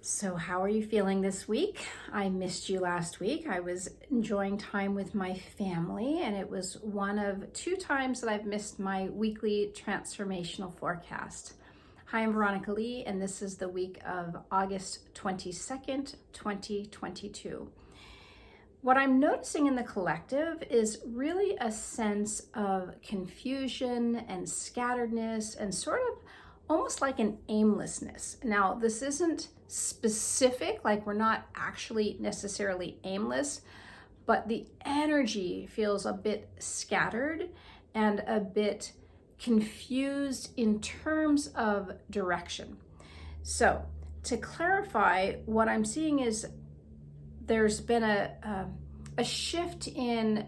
So how are you feeling this week? I missed you last week. I was enjoying time with my family, and it was one of two times that I've missed my weekly transformational forecast. Hi, I'm Veronica Lee, and this is the week of August 22nd, 2022. What I'm noticing in the collective is really a sense of confusion and scatteredness and sort of almost like an aimlessness. Now, this isn't specific, like we're not actually necessarily aimless, but the energy feels a bit scattered and a bit confused in terms of direction. So, to clarify, what I'm seeing is there's been a shift in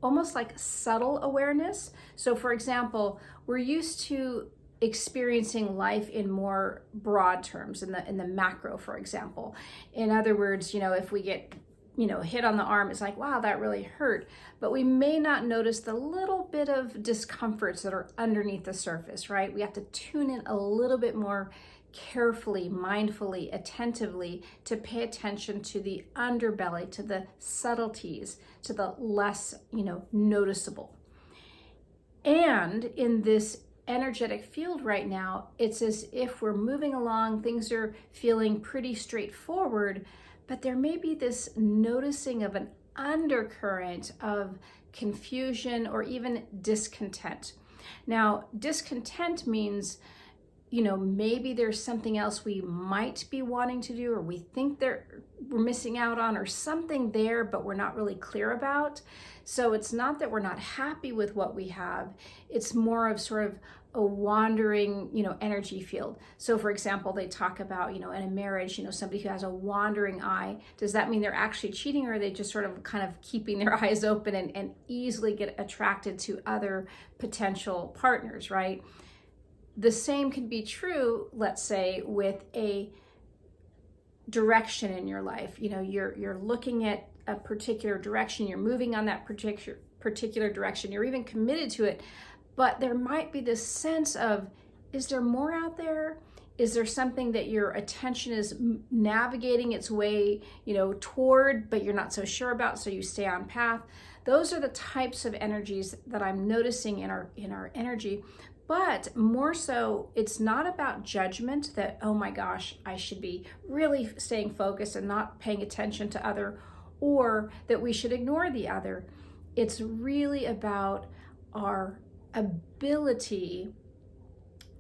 almost like subtle awareness. So, for example, we're used to experiencing life in more broad terms, in the macro, for example. In other words, if we get hit on the arm, it's like, wow, that really hurt. But we may not notice the little bit of discomforts that are underneath the surface, right? We have to tune in a little bit more carefully, mindfully, attentively to pay attention to the underbelly, to the subtleties, to the less, noticeable. And in this energetic field right now, it's as if we're moving along, things are feeling pretty straightforward, but there may be this noticing of an undercurrent of confusion or even discontent. Now, discontent means maybe there's something else we might be wanting to do, or we think we're missing out on, or something there, but we're not really clear about. So it's not that we're not happy with what we have. It's more of sort of a wandering, energy field. So for example, they talk about, in a marriage, somebody who has a wandering eye. Does that mean they're actually cheating, or are they just sort of kind of keeping their eyes open and easily get attracted to other potential partners, right? The same can be true, let's say, with a direction in your life. You're looking at a particular direction, you're moving on that particular direction, you're even committed to it, but there might be this sense of, is there more out there? Is there something that your attention is navigating its way, toward, but you're not so sure about, so you stay on path? Those are the types of energies that I'm noticing in our energy. But more so, it's not about judgment that, oh my gosh, I should be really staying focused and not paying attention to other, or that we should ignore the other. It's really about our ability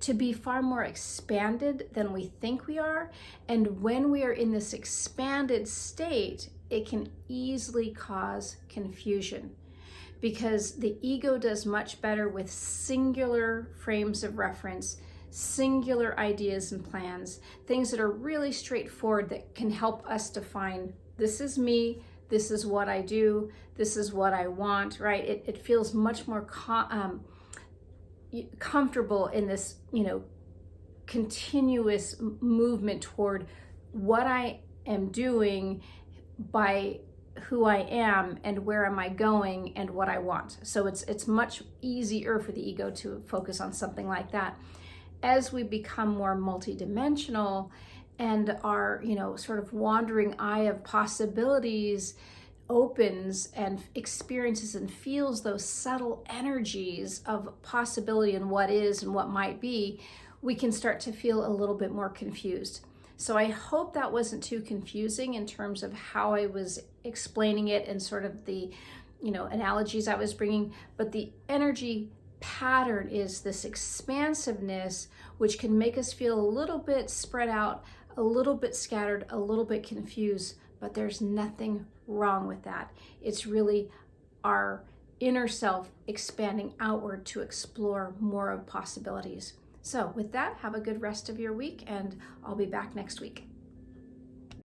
to be far more expanded than we think we are. And when we are in this expanded state, it can easily cause confusion, because the ego does much better with singular frames of reference, singular ideas and plans, things that are really straightforward that can help us define, this is me, this is what I do, this is what I want, right? It feels much more comfortable in this, continuous movement toward what I am doing by who I am and where am I going and what I want. So it's much easier for the ego to focus on something like that. As we become more multidimensional and our, sort of wandering eye of possibilities opens and experiences and feels those subtle energies of possibility and what is and what might be, we can start to feel a little bit more confused. So I hope that wasn't too confusing in terms of how I was explaining it and sort of the, analogies I was bringing. But the energy pattern is this expansiveness, which can make us feel a little bit spread out, a little bit scattered, a little bit confused. But there's nothing wrong with that. It's really our inner self expanding outward to explore more of possibilities. So with that, have a good rest of your week, and I'll be back next week.